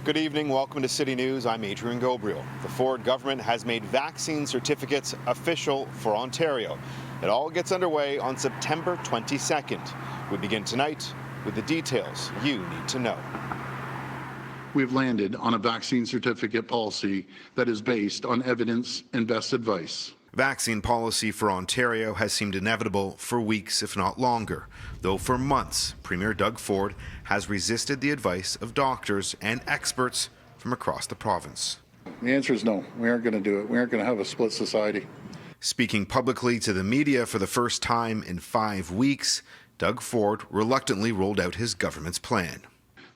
Good evening. Welcome to City News. I'm Adrian Ghobrial. The Ford government has made vaccine certificates official for Ontario. It all gets underway on September 22nd. We begin tonight with the details you need to know. We've landed on a vaccine certificate policy that is based on evidence and best advice. Vaccine policy for Ontario has seemed inevitable for weeks, if not longer, though for months, Premier Doug Ford has resisted the advice of doctors and experts from across the province. The answer is no. We aren't going to do it. We aren't going to have a split society. Speaking publicly to the media for the first time in 5 weeks, Doug Ford reluctantly rolled out his government's plan.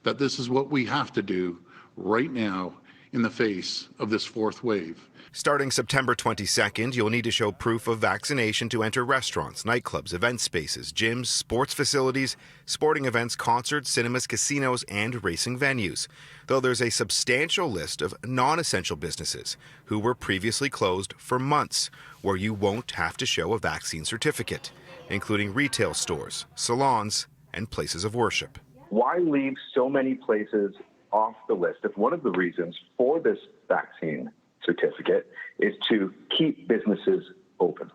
That this is what we have to do right now in the face of this fourth wave. Starting September 22nd, you'll need to show proof of vaccination to enter restaurants, nightclubs, event spaces, gyms, sports facilities, sporting events, concerts, cinemas, casinos, and racing venues. Though there's a substantial list of non-essential businesses who were previously closed for months, where you won't have to show a vaccine certificate, including retail stores, salons, and places of worship. Why leave so many places off the list if one of the reasons for this vaccine certificate is to keep businesses open?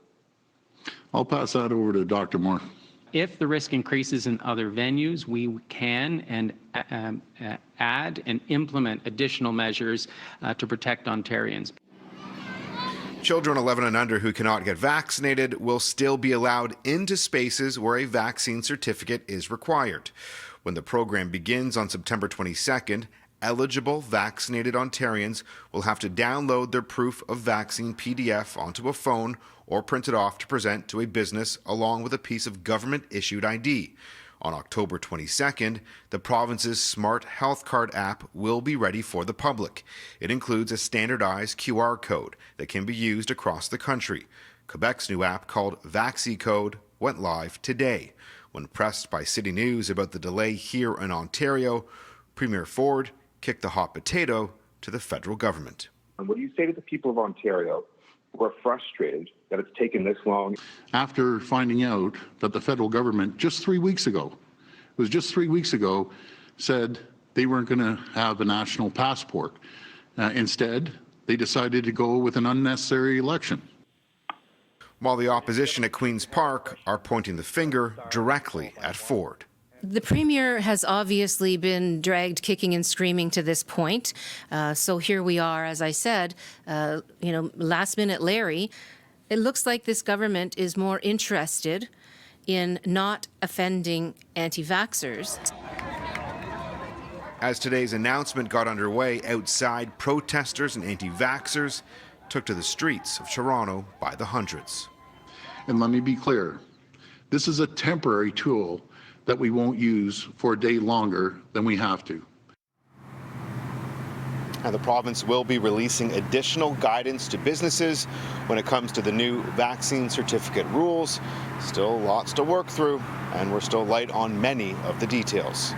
I'll pass that over to Dr. Moore. If the risk increases in other venues, we can add and implement additional measures to protect Ontarians. Children 11 and under who cannot get vaccinated will still be allowed into spaces where a vaccine certificate is required. When the program begins on September 22nd, eligible vaccinated Ontarians will have to download their proof of vaccine PDF onto a phone or print it off to present to a business along with a piece of government-issued ID. On October 22nd, the province's Smart Health Card app will be ready for the public. It includes a standardized QR code that can be used across the country. Quebec's new app, called VaxiCode, went live today. When pressed by City News about the delay here in Ontario, Premier Ford kicked the hot potato to the federal government. And what do you say to the people of Ontario who are frustrated that it's taken this long? After finding out that the federal government just 3 weeks ago, said they weren't going to have a national passport. Instead, they decided to go with an unnecessary election. While the opposition at Queen's Park are pointing the finger directly at Ford. The Premier has obviously been dragged kicking and screaming to this point. So here we are, as I said, last minute Larry. It looks like this government is more interested in not offending anti-vaxxers. As today's announcement got underway outside, protesters and anti-vaxxers took to the streets of Toronto by the hundreds. And let me be clear, this is a temporary tool that we won't use for a day longer than we have to. And the province will be releasing additional guidance to businesses when it comes to the new vaccine certificate rules. Still lots to work through, and we're still light on many of the details.